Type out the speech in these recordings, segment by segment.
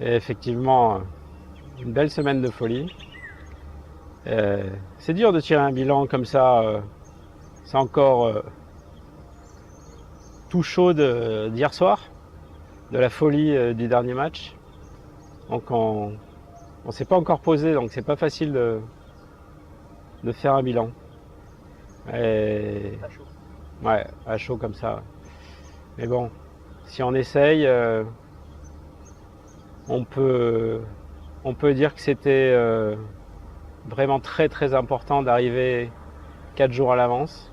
Et effectivement, une belle semaine de folie. C'est dur de tirer un bilan comme ça. C'est encore tout chaud d'hier soir, de la folie du dernier match. Donc on ne s'est pas encore posé, donc c'est pas facile de faire un bilan. Et, À chaud. ouais, à chaud comme ça. Mais bon, si on essaye, on peut, on peut dire que c'était vraiment très très important d'arriver 4 jours à l'avance.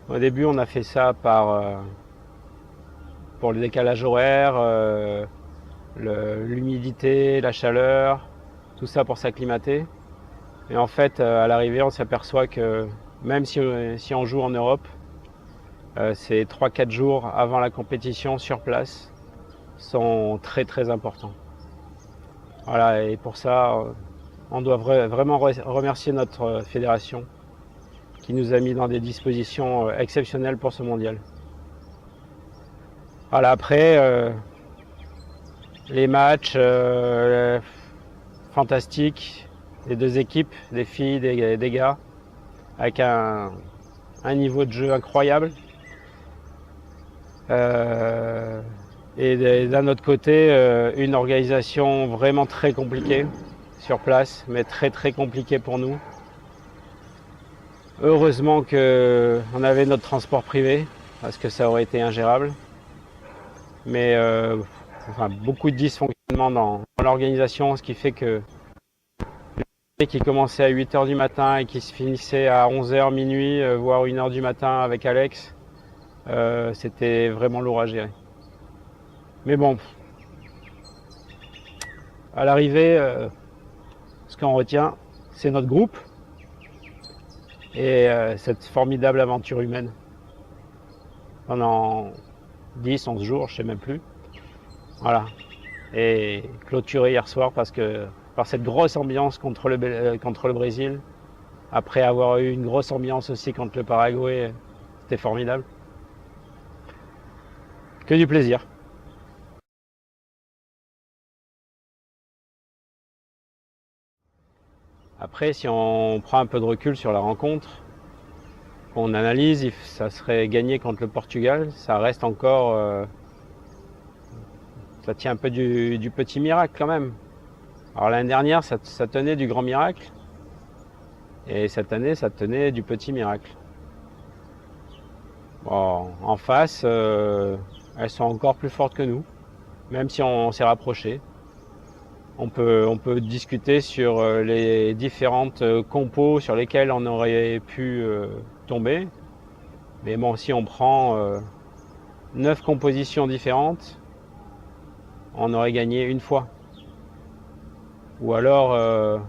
Au début, on a fait ça pour le décalage horaire, l'humidité, la chaleur, tout ça pour s'acclimater. Et en fait, à l'arrivée, on s'aperçoit que même si on joue en Europe, ces 3-4 jours avant la compétition sur place sont très très importants. Voilà, et pour ça, on doit vraiment remercier notre fédération qui nous a mis dans des dispositions exceptionnelles pour ce mondial. Voilà, après, les matchs fantastiques, les deux équipes, des filles, des gars, avec un niveau de jeu incroyable. Et d'un autre côté, une organisation vraiment très compliquée sur place, mais très très compliquée pour nous. Heureusement qu'on avait notre transport privé, parce que ça aurait été ingérable. Mais enfin, beaucoup de dysfonctionnements dans l'organisation, ce qui fait que qui commençait à 8h du matin et qui se finissait à 11h, minuit, voire 1h du matin avec Alex, c'était vraiment lourd à gérer. Mais bon, à l'arrivée, ce qu'on retient, c'est notre groupe et cette formidable aventure humaine. Pendant 10, 11 jours, je ne sais même plus. Voilà. Et clôturé hier soir par cette grosse ambiance contre le Brésil. Après avoir eu une grosse ambiance aussi contre le Paraguay, c'était formidable. Que du plaisir. Après, si on prend un peu de recul sur la rencontre, on analyse, ça serait gagné contre le Portugal, ça reste encore... ça tient un peu du petit miracle quand même. Alors l'année dernière, ça tenait du grand miracle, et cette année, ça tenait du petit miracle. Bon, en face, elles sont encore plus fortes que nous, même si on s'est rapprochés. On peut discuter sur les différentes compos sur lesquelles on aurait pu tomber. Mais bon, si on prend 9 compositions différentes, on aurait gagné une fois. Ou alors,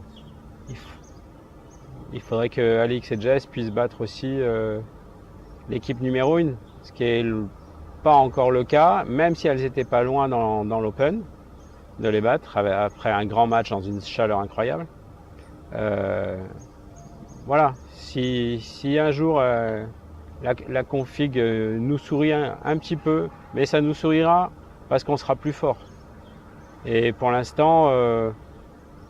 il faudrait que Alix et Jess puissent battre aussi l'équipe numéro 1, ce qui n'est pas encore le cas, même si elles n'étaient pas loin dans l'Open de les battre après un grand match dans une chaleur incroyable. Voilà, si un jour la config nous sourit un petit peu, mais ça nous sourira parce qu'on sera plus fort. Et pour l'instant,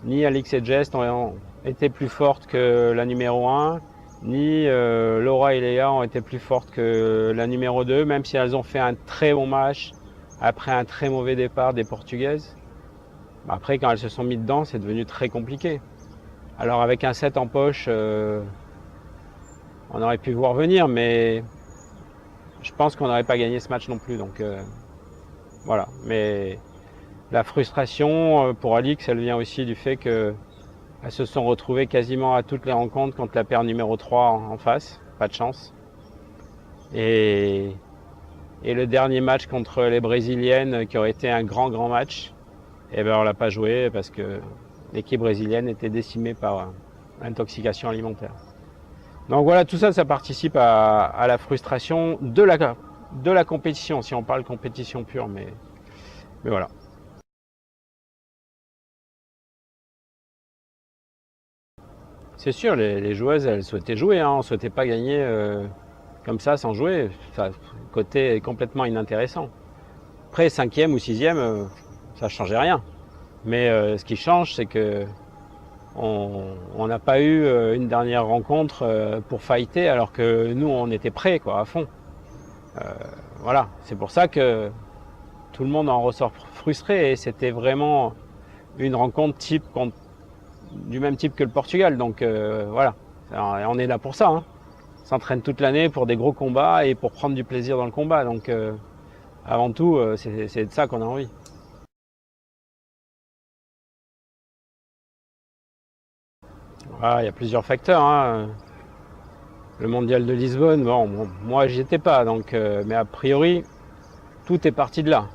ni Alix et Jess ont été plus fortes que la numéro 1, ni Laura et Léa ont été plus fortes que la numéro 2, même si elles ont fait un très bon match après un très mauvais départ des Portugaises. Après, quand elles se sont mises dedans, c'est devenu très compliqué. Alors avec un set en poche, on aurait pu voir venir, mais je pense qu'on n'aurait pas gagné ce match non plus. Donc voilà. Mais la frustration pour Alix, elle vient aussi du fait qu'elles se sont retrouvées quasiment à toutes les rencontres contre la paire numéro 3 en face. Pas de chance. Et le dernier match contre les Brésiliennes, qui aurait été un grand match, et ben on l'a pas joué parce que l'équipe brésilienne était décimée par intoxication alimentaire. Donc voilà, tout ça, ça participe à la frustration de la compétition, si on parle compétition pure, mais voilà. C'est sûr, les joueuses, elles souhaitaient jouer, hein, on ne souhaitait pas gagner comme ça sans jouer. Ça, côté complètement inintéressant. Après, 5e ou 6e, ça ne changeait rien. Mais ce qui change, c'est que on n'a pas eu une dernière rencontre pour fighter, alors que nous, on était prêts, quoi, à fond. Voilà, c'est pour ça que tout le monde en ressort frustré, et c'était vraiment une rencontre du même type que le Portugal. Donc voilà, alors, on est là pour ça. Hein. On s'entraîne toute l'année pour des gros combats et pour prendre du plaisir dans le combat. Donc avant tout, c'est de ça qu'on a envie. Voilà, il y a plusieurs facteurs. Hein. Le mondial de Lisbonne, bon, moi j'y étais pas, donc, mais a priori, tout est parti de là.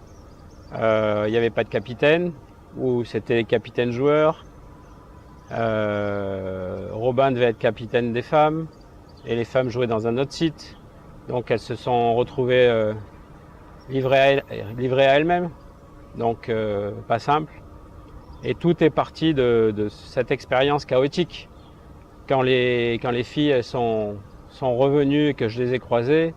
Il n'y avait pas de capitaine, ou c'était les capitaines joueurs. Robin devait être capitaine des femmes, et les femmes jouaient dans un autre site. Donc elles se sont retrouvées livrées à elles-mêmes, donc pas simple. Et tout est parti de cette expérience chaotique. Quand les filles elles sont revenues et que je les ai croisées,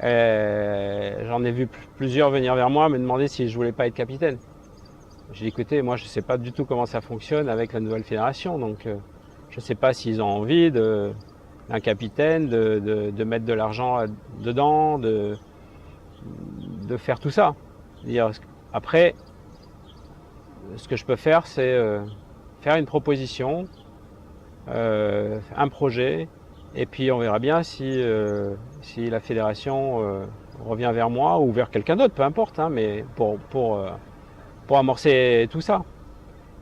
j'en ai vu plusieurs venir vers moi me demander si je voulais pas être capitaine. J'ai dit écoutez, moi je sais pas du tout comment ça fonctionne avec la nouvelle fédération, donc je sais pas s'ils ont envie d'un capitaine, de mettre de l'argent dedans, de faire tout ça. Après, ce que je peux faire, c'est faire une proposition, un projet, et puis on verra bien si la fédération revient vers moi ou vers quelqu'un d'autre, peu importe, hein, mais pour amorcer tout ça.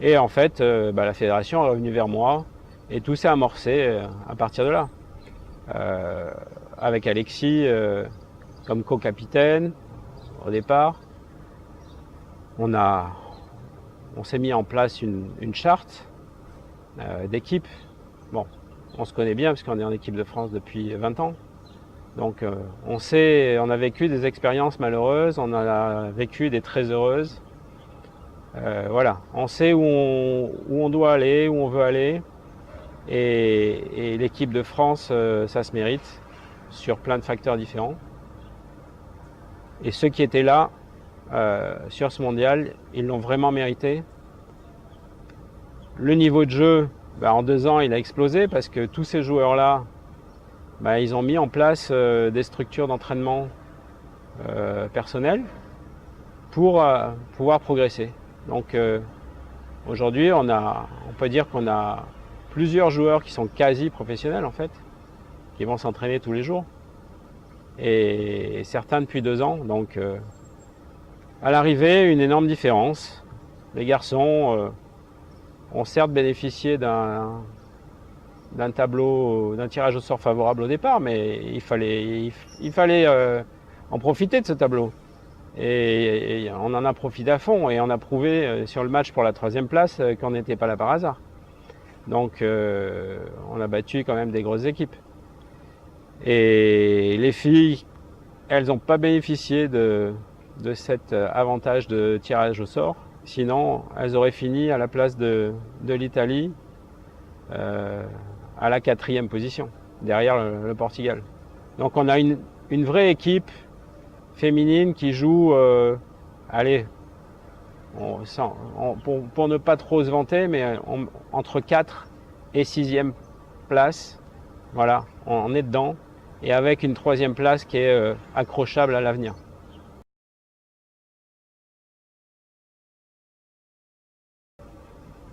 Et en fait, la fédération est revenue vers moi et tout s'est amorcé à partir de là. Avec Alexis comme co-capitaine au départ, on s'est mis en place une charte d'équipe. Bon, on se connaît bien parce qu'on est en équipe de France depuis 20 ans. Donc on a vécu des expériences malheureuses, on a vécu des très heureuses. Voilà, on sait où on doit aller, où on veut aller. Et l'équipe de France, ça se mérite sur plein de facteurs différents. Et ceux qui étaient là sur ce mondial, ils l'ont vraiment mérité. Le niveau de jeu, en 2 ans, il a explosé parce que tous ces joueurs-là, ils ont mis en place des structures d'entraînement personnelles pour pouvoir progresser. Donc aujourd'hui, on peut dire qu'on a plusieurs joueurs qui sont quasi professionnels en fait, qui vont s'entraîner tous les jours, et certains depuis 2 ans. Donc à l'arrivée, une énorme différence. Les garçons ont certes bénéficié d'un tirage au sort favorable au départ, mais il fallait en profiter de ce tableau. Et on en a profité à fond, et on a prouvé sur le match pour la 3e place qu'on n'était pas là par hasard. Donc on a battu quand même des grosses équipes. Et les filles, elles n'ont pas bénéficié de cet avantage de tirage au sort. Sinon, elles auraient fini à la place de l'Italie à la 4e position, derrière le Portugal. Donc on a une vraie équipe féminine qui joue, pour ne pas trop se vanter, mais entre 4 et 6e place. Voilà, on est dedans, et avec une 3e place qui est accrochable à l'avenir.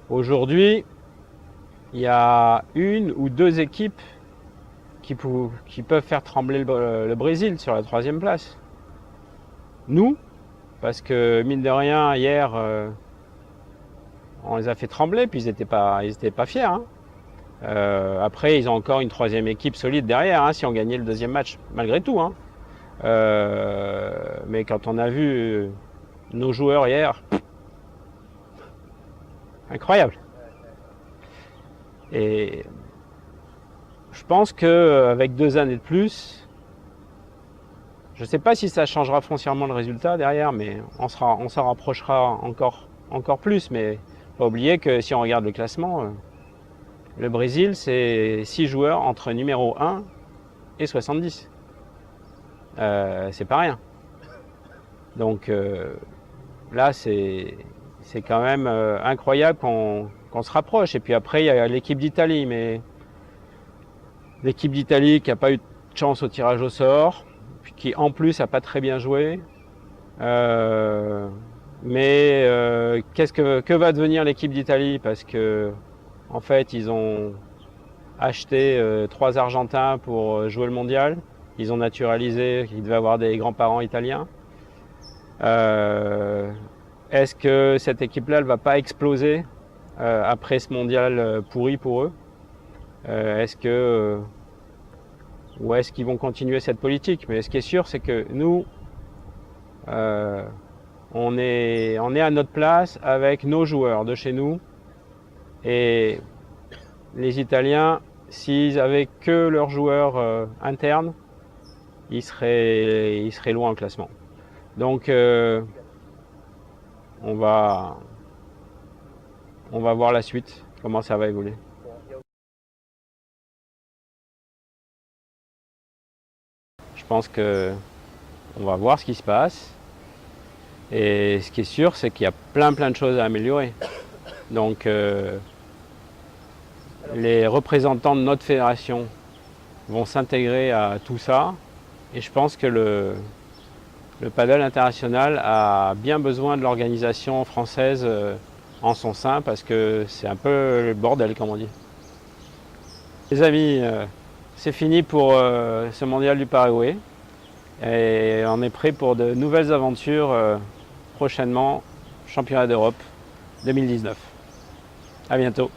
Aujourd'hui, il y a 1 ou 2 équipes qui peuvent faire trembler le Brésil sur la 3e place. Nous, parce que mine de rien, hier, on les a fait trembler, puis ils n'étaient pas fiers. Hein. Après, ils ont encore une 3e équipe solide derrière, hein, si on gagnait le 2e match, malgré tout. Hein. Mais quand on a vu nos joueurs hier, incroyable. Et je pense qu'avec 2 années de plus, je ne sais pas si ça changera foncièrement le résultat derrière, mais on s'en rapprochera encore plus. Mais il ne faut pas oublier que si on regarde le classement, le Brésil, c'est 6 joueurs entre numéro 1 et 70. C'est pas rien. Donc là, c'est quand même incroyable qu'on se rapproche. Et puis après, il y a l'équipe d'Italie, mais l'équipe d'Italie qui n'a pas eu de chance au tirage au sort, puis qui en plus n'a pas très bien joué. Que va devenir l'équipe d'Italie? Parce que en fait, ils ont acheté 3 Argentins pour jouer le mondial. Ils ont naturalisé qu'ils devaient avoir des grands-parents italiens. Est-ce que cette équipe-là, elle va pas exploser après ce mondial pourri pour eux? Ou est-ce qu'ils vont continuer cette politique? Mais ce qui est sûr, c'est que nous, on est à notre place avec nos joueurs de chez nous. Et les Italiens, s'ils avaient que leurs joueurs internes, ils seraient loin au classement. Donc on va voir la suite, comment ça va évoluer. Je pense que on va voir ce qui se passe. Et ce qui est sûr, c'est qu'il y a plein de choses à améliorer. Donc les représentants de notre fédération vont s'intégrer à tout ça. Et je pense que le paddle international a bien besoin de l'organisation française en son sein parce que c'est un peu le bordel, comme on dit. Les amis, c'est fini pour ce mondial du Paraguay. Et on est prêt pour de nouvelles aventures prochainement, championnat d'Europe 2019. À bientôt.